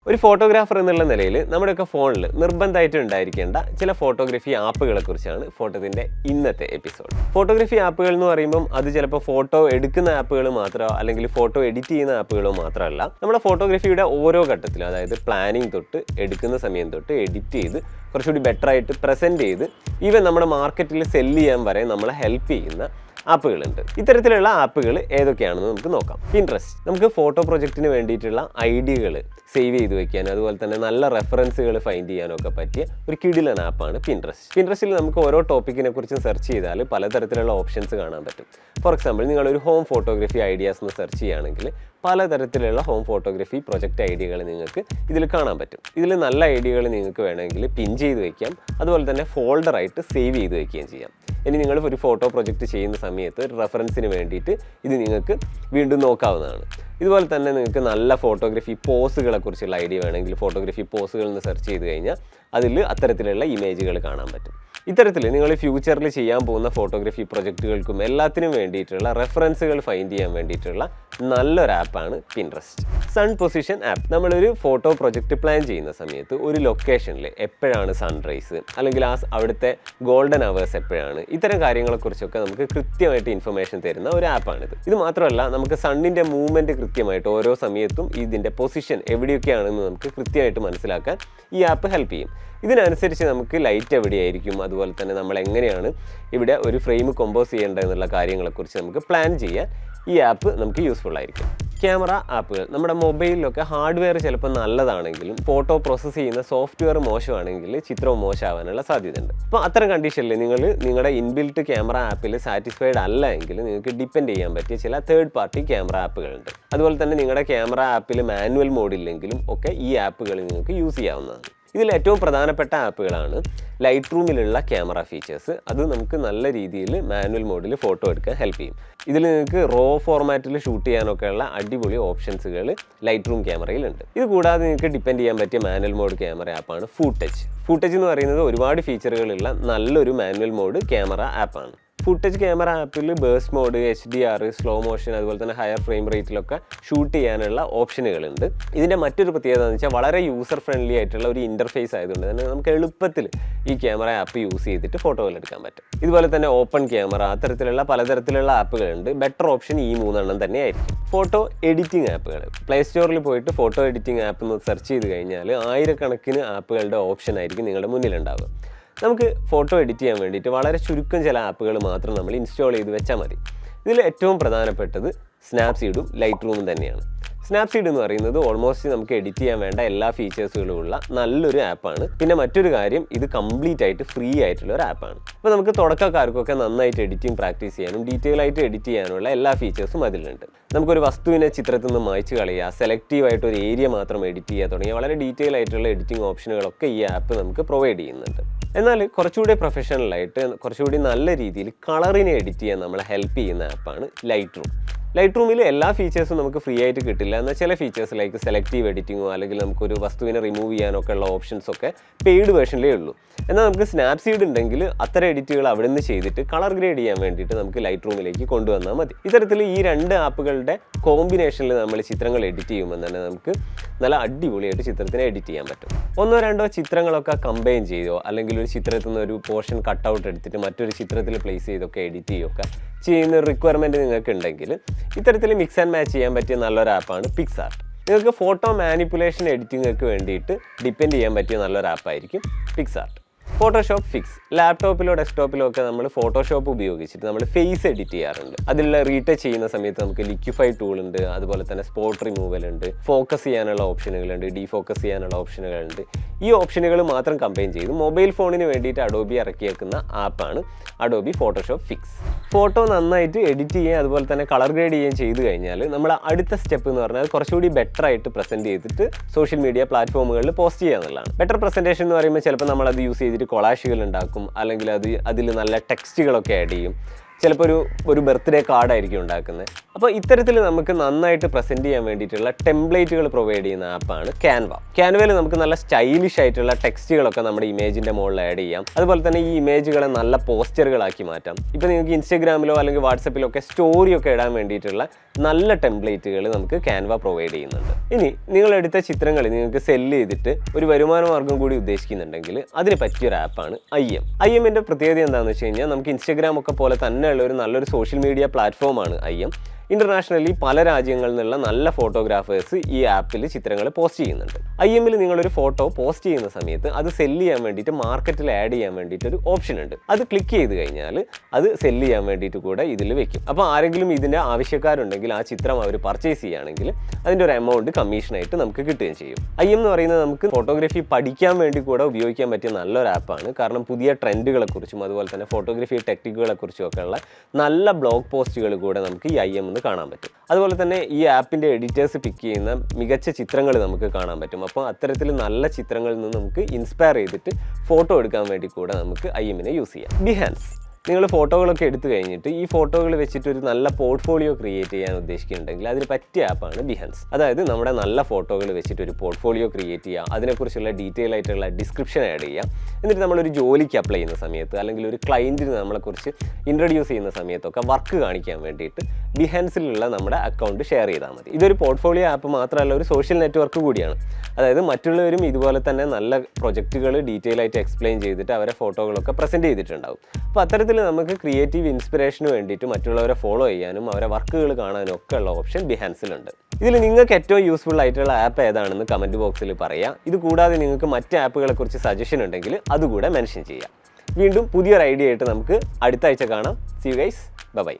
ഒരു ഫോട്ടോഗ്രാഫർ എന്നുള്ള നിലയിൽ നമ്മുടെയൊക്കെ ഫോണിൽ നിർബന്ധമായിട്ട് ഉണ്ടായിരിക്കേണ്ട ചില ഫോട്ടോഗ്രാഫി ആപ്പുകളെ കുറിച്ചാണ് ഫോട്ടോത്തിൻ്റെ ഇന്നത്തെ എപ്പിസോഡ്. ഫോട്ടോഗ്രാഫി ആപ്പുകൾ എന്ന് പറയുമ്പം അത് ചിലപ്പോൾ ഫോട്ടോ എടുക്കുന്ന ആപ്പുകൾ മാത്രമോ അല്ലെങ്കിൽ ഫോട്ടോ എഡിറ്റ് ചെയ്യുന്ന ആപ്പുകളോ മാത്രമല്ല, നമ്മുടെ ഫോട്ടോഗ്രാഫിയുടെ ഓരോ ഘട്ടത്തിലും, അതായത് പ്ലാനിങ് തൊട്ട് എടുക്കുന്ന സമയം തൊട്ട് എഡിറ്റ് ചെയ്ത് കുറച്ചുകൂടി ബെറ്ററായിട്ട് പ്രസൻറ്റ് ചെയ്ത് ഈവൻ നമ്മുടെ മാർക്കറ്റിൽ സെല്ല് ചെയ്യാൻ വരെ നമ്മളെ ഹെൽപ്പ് ചെയ്യുന്ന ആപ്പുകളുണ്ട്. ഇത്തരത്തിലുള്ള ആപ്പുകൾ ഏതൊക്കെയാണെന്ന് നമുക്ക് നോക്കാം. പിൻട്രസ്റ്റ്, നമുക്ക് ഫോട്ടോ പ്രൊജക്റ്റിന് വേണ്ടിയിട്ടുള്ള ഐഡിയകൾ സേവ് ചെയ്ത് വെക്കാൻ, അതുപോലെ തന്നെ നല്ല റെഫറൻസുകൾ ഫൈൻഡ് ചെയ്യാനൊക്കെ പറ്റിയ ഒരു കിടിലൻ ആപ്പാണ് പിൻട്രസ്റ്റ്. പിൻട്രസ്റ്റിൽ നമുക്ക് ഓരോ ടോപ്പിക്കിനെ കുറിച്ചും സെർച്ച് ചെയ്താൽ പലതരത്തിലുള്ള ഓപ്ഷൻസ് കാണാൻ പറ്റും. ഫോർ എക്സാമ്പിൾ, നിങ്ങളൊരു ഹോം ഫോട്ടോഗ്രാഫി ഐഡിയാസ് എന്ന് സെർച്ച് ചെയ്യുകയാണെങ്കിൽ പലതരത്തിലുള്ള ഹോം ഫോട്ടോഗ്രാഫി പ്രൊജക്റ്റ് ഐഡിയകൾ നിങ്ങൾക്ക് ഇതിൽ കാണാൻ പറ്റും. ഇതിൽ നല്ല ഐഡിയകൾ നിങ്ങൾക്ക് വേണമെങ്കിൽ പിൻ ചെയ്ത് വയ്ക്കാം, അതുപോലെ തന്നെ ഫോൾഡറായിട്ട് സേവ് ചെയ്ത് വയ്ക്കുകയും ചെയ്യാം. ഇനി നിങ്ങൾ ഒരു ഫോട്ടോ പ്രൊജക്റ്റ് ചെയ്യുന്ന സമയത്ത് ഒരു റെഫറൻസിന് വേണ്ടിയിട്ട് ഇത് നിങ്ങൾക്ക് വീണ്ടും നോക്കാവുന്നതാണ്. ഇതുപോലെ തന്നെ നിങ്ങൾക്ക് നല്ല ഫോട്ടോഗ്രാഫി പോസുകളെ കുറിച്ചുള്ള ഐഡിയ വേണമെങ്കിൽ ഫോട്ടോഗ്രാഫി പോസുകൾ എന്ന് സെർച്ച് ചെയ്ത് കഴിഞ്ഞാൽ അതിൽ അത്തരത്തിലുള്ള ഇമേജുകൾ കാണാൻ പറ്റും. ഇത്തരത്തിൽ നിങ്ങൾ ഫ്യൂച്ചറിൽ ചെയ്യാൻ പോകുന്ന ഫോട്ടോഗ്രാഫി പ്രൊജക്റ്റുകൾക്കും എല്ലാത്തിനും വേണ്ടിയിട്ടുള്ള റെഫറൻസുകൾ ഫൈൻഡ് ചെയ്യാൻ വേണ്ടിയിട്ടുള്ള നല്ലൊരു ആപ്പാണ് പിൻട്രസ്റ്റ്. Sun position app. നമ്മളൊരു ഫോട്ടോ പ്രൊജക്റ്റ് പ്ലാൻ ചെയ്യുന്ന സമയത്ത് ഒരു ലൊക്കേഷനിൽ എപ്പോഴാണ് സൺറൈസ് അല്ലെങ്കിൽ അവിടുത്തെ ഗോൾഡൻ അവേഴ്സ് എപ്പോഴാണ്, ഇത്തരം കാര്യങ്ങളെക്കുറിച്ചൊക്കെ നമുക്ക് കൃത്യമായിട്ട് ഇൻഫർമേഷൻ തരുന്ന ഒരു ആപ്പാണിത്. ഇത് മാത്രമല്ല, നമുക്ക് സണ്ണിൻ്റെ മൂവ്മെൻറ്റ് കൃത്യമായിട്ട് ഓരോ സമയത്തും ഇതിൻ്റെ പൊസിഷൻ എവിടെയൊക്കെയാണെന്ന് നമുക്ക് കൃത്യമായിട്ട് മനസ്സിലാക്കാൻ ഈ ആപ്പ് ഹെൽപ്പ് ചെയ്യും. ഇതിനനുസരിച്ച് നമുക്ക് ലൈറ്റ് എവിടെയായിരിക്കും, അതുപോലെ തന്നെ നമ്മൾ എങ്ങനെയാണ് ഇവിടെ ഒരു ഫ്രെയിം കമ്പോസ് ചെയ്യേണ്ടതെന്നുള്ള കാര്യങ്ങളെക്കുറിച്ച് നമുക്ക് പ്ലാൻ ചെയ്യാൻ ഈ ആപ്പ് നമുക്ക് യൂസ്ഫുൾ ആയിരിക്കും. ക്യാമറ ആപ്പുകൾ. നമ്മുടെ മൊബൈലിലൊക്കെ ഹാർഡ്വെയർ ചിലപ്പോൾ നല്ലതാണെങ്കിലും ഫോട്ടോ പ്രോസസ്സ് ചെയ്യുന്ന സോഫ്റ്റ്വെയർ മോശമാണെങ്കിൽ ചിത്രവും മോശമാവാനുള്ള സാധ്യതയുണ്ട്. അപ്പോൾ അത്തരം കണ്ടീഷനിൽ നിങ്ങളുടെ ഇൻബിൽറ്റ് ക്യാമറ ആപ്പിൽ സാറ്റിസ്ഫൈഡ് അല്ല എങ്കിൽ നിങ്ങൾക്ക് ഡിപ്പെൻഡ് ചെയ്യാൻ പറ്റിയ ചില തേർഡ് പാർട്ടി ക്യാമറ ആപ്പുകളുണ്ട്. അതുപോലെ തന്നെ നിങ്ങളുടെ ക്യാമറ ആപ്പിൽ മാനുവൽ മോഡില്ലെങ്കിലും ഒക്കെ ഈ ആപ്പുകൾ നിങ്ങൾക്ക് യൂസ് ചെയ്യാവുന്നതാണ്. ഇതിൽ ഏറ്റവും പ്രധാനപ്പെട്ട ആപ്പുകളാണ് ലൈറ്റ് റൂമിലുള്ള ക്യാമറ ഫീച്ചേഴ്സ്. അത് നമുക്ക് നല്ല രീതിയിൽ മാനുവൽ മോഡിൽ ഫോട്ടോ എടുക്കാൻ ഹെൽപ്പ് ചെയ്യും. ഇതിൽ നിങ്ങൾക്ക് റോ ഫോർമാറ്റിൽ ഷൂട്ട് ചെയ്യാനൊക്കെയുള്ള അടിപൊളി ഓപ്ഷൻസുകൾ ലൈറ്റ് റൂം ക്യാമറയിലുണ്ട്. ഇത് കൂടാതെ നിങ്ങൾക്ക് ഡിപ്പെൻഡ് ചെയ്യാൻ പറ്റിയ മാനുവൽ മോഡ് ക്യാമറ ആപ്പാണ് ഫൂട്ടേജ്. ഫൂട്ടേജ് എന്ന് പറയുന്നത് ഒരുപാട് ഫീച്ചറുകളുള്ള നല്ലൊരു മാനുവൽ മോഡ് ക്യാമറ ആപ്പാണ്. ഫുട്ടേജ് ക്യാമറ ആപ്പിൽ burst mode, HDR, slow motion, അതുപോലെ തന്നെ ഹയർ ഫ്രെയിം റേറ്റിലൊക്കെ ഷൂട്ട് ചെയ്യാനുള്ള ഓപ്ഷനുകളുണ്ട്. ഇതിൻ്റെ മറ്റൊരു പ്രത്യേകത എന്ന് വെച്ചാൽ വളരെ യൂസർ ഫ്രണ്ട്ലി ആയിട്ടുള്ള ഒരു ഇൻ്റർഫേസ് ആയതുകൊണ്ട് തന്നെ നമുക്ക് എളുപ്പത്തിൽ ഈ ക്യാമറ ആപ്പ് യൂസ് ചെയ്തിട്ട് ഫോട്ടോകൾ എടുക്കാൻ പറ്റും. ഇതുപോലെ തന്നെ ഓപ്പൺ ക്യാമറ, അത്തരത്തിലുള്ള പലതരത്തിലുള്ള ആപ്പുകളുണ്ട്. ബെറ്റർ ഓപ്ഷൻ ഈ 3 തന്നെയായിരിക്കും. ഫോട്ടോ എഡിറ്റിംഗ് ആപ്പുകൾ. പ്ലേ സ്റ്റോറിൽ പോയിട്ട് ഫോട്ടോ എഡിറ്റിംഗ് ആപ്പ് എന്ന് സെർച്ച് ചെയ്ത് കഴിഞ്ഞാൽ ആയിരക്കണക്കിന് ആപ്പുകളുടെ ഓപ്ഷൻ ആയിരിക്കും നിങ്ങളുടെ മുന്നിലുണ്ടാവുക. നമുക്ക് ഫോട്ടോ എഡിറ്റ് ചെയ്യാൻ വേണ്ടിയിട്ട് വളരെ ചുരുക്കം ചില ആപ്പുകൾ മാത്രം നമ്മൾ ഇൻസ്റ്റാൾ ചെയ്ത് വെച്ചാൽ മതി. ഇതിൽ ഏറ്റവും പ്രധാനപ്പെട്ടത് സ്നാപ്സീഡും ലൈറ്റ് റൂമും തന്നെയാണ്. സ്നാപ്സീഡ് എന്ന് പറയുന്നത് ഓൾമോസ്റ്റ് നമുക്ക് എഡിറ്റ് ചെയ്യാൻ വേണ്ട എല്ലാ ഫീച്ചേഴ്സുകളും ഉള്ള നല്ലൊരു ആപ്പാണ്. പിന്നെ മറ്റൊരു കാര്യം, ഇത് കംപ്ലീറ്റ് ആയിട്ട് ഫ്രീ ആയിട്ടുള്ള ഒരു ആപ്പാണ്. അപ്പോൾ നമുക്ക് തുടക്കക്കാർക്കൊക്കെ നന്നായിട്ട് എഡിറ്റിംഗ് പ്രാക്ടീസ് ചെയ്യാനും ഡീറ്റെയിൽ ആയിട്ട് എഡിറ്റ് ചെയ്യാനുള്ള എല്ലാ ഫീച്ചേഴ്സും അതിലുണ്ട്. നമുക്കൊരു വസ്തുവിനെ ചിത്രത്തിൽ നിന്ന് മായ്ച്ച് കളയുക, സെലക്റ്റീവായിട്ട് ഒരു ഏരിയ മാത്രം എഡിറ്റ് ചെയ്യുക തുടങ്ങിയ വളരെ ഡീറ്റെയിൽ ആയിട്ടുള്ള എഡിറ്റിംഗ് ഓപ്ഷനുകളൊക്കെ ഈ ആപ്പ് നമുക്ക് പ്രൊവൈഡ് ചെയ്യുന്നുണ്ട്. എന്നാൽ കുറച്ചുകൂടി പ്രൊഫഷണലായിട്ട് കുറച്ചുകൂടി നല്ല രീതിയിൽ കളറിനെ എഡിറ്റ് ചെയ്യാൻ നമ്മളെ ഹെൽപ്പ് ചെയ്യുന്ന ആപ്പാണ് ലൈറ്റ് റൂം. ലൈറ്റ് റൂമിൽ എല്ലാ ഫീച്ചേഴ്സും നമുക്ക് ഫ്രീ ആയിട്ട് കിട്ടില്ല. എന്നാൽ ചില ഫീച്ചേഴ്സ് ലൈക്ക് സെലക്റ്റീവ് എഡിറ്റിങ്ങോ അല്ലെങ്കിൽ നമുക്കൊരു വസ്തുവിനെ റിമൂവ് ചെയ്യാനൊക്കെ ഉള്ള ഓപ്ഷൻസൊക്കെ പെയ്ഡ് വേർഷനിലേ ഉള്ളൂ. എന്നാൽ നമുക്ക് സ്നാപ്സീഡ് ഉണ്ടെങ്കിൽ അത്തരം എഡിറ്റുകൾ അവിടെ നിന്ന് ചെയ്തിട്ട് കളർ ഗ്രേഡ് ചെയ്യാൻ വേണ്ടിയിട്ട് നമുക്ക് ലൈറ്റ് റൂമിലേക്ക് കൊണ്ടുവന്നാൽ മതി. ഇത്തരത്തിൽ ഈ 2 ആപ്പുകളുടെ കോമ്പിനേഷനിൽ നമ്മൾ ചിത്രങ്ങൾ എഡിറ്റ് ചെയ്യുമ്പോൾ തന്നെ നമുക്ക് നല്ല അടിപൊളിയായിട്ട് ചിത്രത്തിനെ എഡിറ്റ് ചെയ്യാൻ പറ്റും. 1-2 ചിത്രങ്ങളൊക്കെ കമ്പൈൻ ചെയ്തോ അല്ലെങ്കിൽ ഒരു ചിത്രത്തിൽ നിന്ന് ഒരു പോർഷൻ കട്ടൗട്ട് എടുത്തിട്ട് മറ്റൊരു ചിത്രത്തിൽ പ്ലേസ് ചെയ്തൊക്കെ എഡിറ്റ് ചെയ്യുകയൊക്കെ ചെയ്യുന്ന റിക്വയർമെൻറ്റ് നിങ്ങൾക്ക് ഉണ്ടെങ്കിൽ ഇത്തരത്തിൽ മിക്സ് ആൻഡ് മാച്ച് ചെയ്യാൻ പറ്റിയ നല്ലൊരു ആപ്പാണ് പിക്സാർട്ട്. നിങ്ങൾക്ക് ഫോട്ടോ മാനിപ്പുലേഷൻ എഡിറ്റിംഗൊക്കെ വേണ്ടിയിട്ട് ഡിപ്പെൻഡ് ചെയ്യാൻ പറ്റിയ നല്ലൊരു ആപ്പായിരിക്കും പിക്സാർട്ട്. Photoshop Fix. ലാപ്ടോപ്പിലോ ഡെസ്ക്ടോപ്പിലോ ഒക്കെ നമ്മൾ ഫോട്ടോഷോപ്പ് ഉപയോഗിച്ചിട്ട് നമ്മൾ ഫേസ് എഡിറ്റ് ചെയ്യാറുണ്ട്. അതിലുള്ള റീടച്ച് ചെയ്യുന്ന സമയത്ത് നമുക്ക് ലിക്വിഫൈ ടൂൾ ഉണ്ട്, അതുപോലെ തന്നെ സ്പോട്ട് റിമൂവൽ ഉണ്ട്, ഫോക്കസ് ചെയ്യാനുള്ള ഓപ്ഷനുകളുണ്ട്, ഡീഫോക്കസ് ചെയ്യാനുള്ള ഓപ്ഷനുകളുണ്ട്. ഈ ഓപ്ഷനുകൾ മാത്രം കമ്പൈൻ ചെയ്ത് മൊബൈൽ ഫോണിന് വേണ്ടിയിട്ട് അഡോബി ഇറക്കിയേക്കുന്ന ആപ്പാണ് അഡോബി ഫോട്ടോഷോപ്പ് ഫിക്സ്. ഫോട്ടോ നന്നായിട്ട് എഡിറ്റ് ചെയ്യുകയും അതുപോലെ തന്നെ കളർ ഗ്രേഡ് ചെയ്യുകയും ചെയ്ത് കഴിഞ്ഞാൽ നമ്മൾ അടുത്ത സ്റ്റെപ്പ് എന്ന് പറഞ്ഞാൽ കുറച്ചുകൂടി ബെറ്റർ ആയിട്ട് പ്രസൻറ്റ് ചെയ്തിട്ട് സോഷ്യൽ മീഡിയ പ്ലാറ്റ്ഫോമുകളിൽ പോസ്റ്റ് ചെയ്യുക എന്നുള്ളതാണ്. ബെറ്റർ പ്രസൻറ്റേഷൻ എന്ന് പറയുമ്പോൾ ചിലപ്പോൾ നമ്മളത് യൂസ് ചെയ്തിട്ട് കൊളാഷുകൾ ഉണ്ടാക്കും, അല്ലെങ്കിൽ അതിൽ നല്ല ടെക്സ്റ്റുകളൊക്കെ ആഡ് ചെയ്യും. ചിലപ്പോൾ ഒരു ബർത്ത്ഡേ കാർഡായിരിക്കും ഉണ്ടാക്കുന്നത്. അപ്പോൾ ഇത്തരത്തിൽ നമുക്ക് നന്നായിട്ട് പ്രസൻറ്റ് ചെയ്യാൻ വേണ്ടിയിട്ടുള്ള ടെംപ്ലേറ്റുകൾ പ്രൊവൈഡ് ചെയ്യുന്ന ആപ്പാണ് ക്യാൻവ. ക്യാൻവയിൽ നമുക്ക് നല്ല സ്റ്റൈലിഷ് ആയിട്ടുള്ള ടെക്സ്റ്റുകളൊക്കെ നമ്മുടെ ഇമേജിൻ്റെ മുകളിൽ ആഡ് ചെയ്യാം. അതുപോലെ തന്നെ ഈ ഇമേജുകളെ നല്ല പോസ്റ്ററുകളാക്കി മാറ്റാം. ഇപ്പോൾ നിങ്ങൾക്ക് ഇൻസ്റ്റാഗ്രാമിലോ അല്ലെങ്കിൽ വാട്സപ്പിലോ ഒക്കെ സ്റ്റോറിയൊക്കെ ഇടാൻ വേണ്ടിയിട്ടുള്ള നല്ല ടെംപ്ലേറ്റുകൾ നമുക്ക് ക്യാൻവ പ്രൊവൈഡ് ചെയ്യുന്നുണ്ട്. ഇനി നിങ്ങളെടുത്ത ചിത്രങ്ങൾ നിങ്ങൾക്ക് സെല്ല് ചെയ്തിട്ട് ഒരു വരുമാന മാർഗ്ഗം കൂടി ഉദ്ദേശിക്കുന്നുണ്ടെങ്കിൽ അതിന് പറ്റിയൊരു ആപ്പാണ് IM. പ്രത്യേകത എന്താണെന്ന് വെച്ച് കഴിഞ്ഞാൽ നമുക്ക് ഇൻസ്റ്റാഗ്രാം ഒക്കെ പോലെ തന്നെയുള്ള ഒരു നല്ലൊരു സോഷ്യൽ മീഡിയ പ്ലാറ്റ്ഫോമാണ് IM. ഇന്റർനാഷണലി പല രാജ്യങ്ങളിൽ നിന്നുള്ള നല്ല ഫോട്ടോഗ്രാഫേഴ്സ് ഈ ആപ്പിൽ ചിത്രങ്ങൾ പോസ്റ്റ് ചെയ്യുന്നുണ്ട്. IMൽ നിങ്ങളൊരു ഫോട്ടോ പോസ്റ്റ് ചെയ്യുന്ന സമയത്ത് അത് സെല്ല് ചെയ്യാൻ വേണ്ടിയിട്ട് മാർക്കറ്റിൽ ആഡ് ചെയ്യാൻ വേണ്ടിയിട്ട് ഒരു ഓപ്ഷൻ ഉണ്ട്. അത് ക്ലിക്ക് ചെയ്ത് കഴിഞ്ഞാൽ അത് സെല്ല് ചെയ്യാൻ വേണ്ടിയിട്ട് കൂടെ ഇതിൽ വെക്കും. അപ്പോൾ ആരെങ്കിലും ഇതിൻ്റെ ആവശ്യക്കാരുണ്ടെങ്കിൽ ആ ചിത്രം അവർ പർച്ചേസ് ചെയ്യുകയാണെങ്കിൽ അതിൻ്റെ ഒരു എമൗണ്ട് കമ്മീഷനായിട്ട് നമുക്ക് കിട്ടുകയും ചെയ്യും. IM എന്ന് പറയുന്നത് നമുക്ക് ഫോട്ടോഗ്രാഫി പഠിക്കാൻ വേണ്ടി കൂടെ ഉപയോഗിക്കാൻ പറ്റിയ നല്ലൊരു ആപ്പാണ്. കാരണം പുതിയ ട്രെൻഡുകളെക്കുറിച്ചും അതുപോലെ തന്നെ ഫോട്ടോഗ്രാഫി ടെക്നിക്കുകളെക്കുറിച്ചും ഒക്കെ ഉള്ള നല്ല ബ്ലോഗ് പോസ്റ്റുകൾ കൂടെ നമുക്ക് ഈ IM കാണാൻ പറ്റും. അതുപോലെ തന്നെ ഈ ആപ്പിൻ്റെ എഡിറ്റേഴ്സ് പിക്ക് ചെയ്യുന്ന മികച്ച ചിത്രങ്ങൾ നമുക്ക് കാണാൻ പറ്റും. അപ്പോൾ അത്തരത്തിൽ നല്ല ചിത്രങ്ങളിൽ നിന്ന് നമുക്ക് ഇൻസ്പയർ ചെയ്തിട്ട് ഫോട്ടോ എടുക്കാൻ വേണ്ടി കൂടെ നമുക്ക് IMനെ യൂസ് ചെയ്യാം. ബിഹാൻസ്. നിങ്ങൾ ഫോട്ടോകളൊക്കെ എടുത്തു കഴിഞ്ഞിട്ട് ഈ ഫോട്ടോകൾ വെച്ചിട്ട് ഒരു നല്ല പോർട്ട്ഫോളിയോ ക്രിയേറ്റ് ചെയ്യാൻ ഉദ്ദേശിക്കുന്നുണ്ടെങ്കിൽ അതിന് പറ്റിയ ആപ്പാണ് ബിഹാൻസ്. അതായത് നമ്മുടെ നല്ല ഫോട്ടോകൾ വെച്ചിട്ട് ഒരു പോർട്ട്ഫോളിയോ ക്രിയേറ്റ് ചെയ്യുക, അതിനെക്കുറിച്ചുള്ള ഡീറ്റെയിൽ ആയിട്ടുള്ള ഡിസ്ക്രിപ്ഷൻ ആഡ് ചെയ്യുക. എന്നിട്ട് നമ്മളൊരു ജോലിക്ക് അപ്ലൈ ചെയ്യുന്ന സമയത്ത് അല്ലെങ്കിൽ ഒരു ക്ലയൻറ്റിന് നമ്മളെക്കുറിച്ച് ഇൻട്രൊഡ്യൂസ് ചെയ്യുന്ന സമയത്തൊക്കെ വർക്ക് കാണിക്കാൻ വേണ്ടിയിട്ട് ബിഹാൻസിലുള്ള നമ്മുടെ അക്കൗണ്ട് ഷെയർ ചെയ്താൽ മതി. ഇതൊരു പോർട്ട്ഫോളിയോ ആപ്പ് മാത്രമല്ല, ഒരു സോഷ്യൽ നെറ്റ്വർക്ക് കൂടിയാണ്. അതായത് മറ്റുള്ളവരും ഇതുപോലെ തന്നെ നല്ല പ്രൊജക്റ്റുകൾ ഡീറ്റെയിൽ ആയിട്ട് എക്സ്പ്ലെയിൻ ചെയ്തിട്ട് അവരെ ഫോട്ടോകളൊക്കെ പ്രസൻറ്റ് ചെയ്തിട്ടുണ്ടാവും. അപ്പോൾ അത്തരത്തിൽ നമുക്ക് ക്രിയേറ്റീവ് ഇൻസ്പിറേഷന് വേണ്ടിയിട്ട് മറ്റുള്ളവരെ ഫോളോ ചെയ്യാനും അവരെ വർക്കുകൾ കാണാനും ഒക്കെ ഉള്ള ഓപ്ഷൻ ബിഹാൻസിലുണ്ട്. ഇതിൽ നിങ്ങൾക്ക് ഏറ്റവും യൂസ്ഫുൾ ആയിട്ടുള്ള ആപ്പ് ഏതാണെന്ന് കമൻറ്റ് ബോക്സിൽ പറയാം. ഇത് കൂടാതെ നിങ്ങൾക്ക് മറ്റ് ആപ്പുകളെക്കുറിച്ച് സജഷൻ ഉണ്ടെങ്കിൽ അതുകൂടെ മെൻഷൻ ചെയ്യാം. വീണ്ടും പുതിയൊരു ഐഡിയ ആയിട്ട് നമുക്ക് അടുത്ത ആഴ്ച കാണാം. See you guys, by.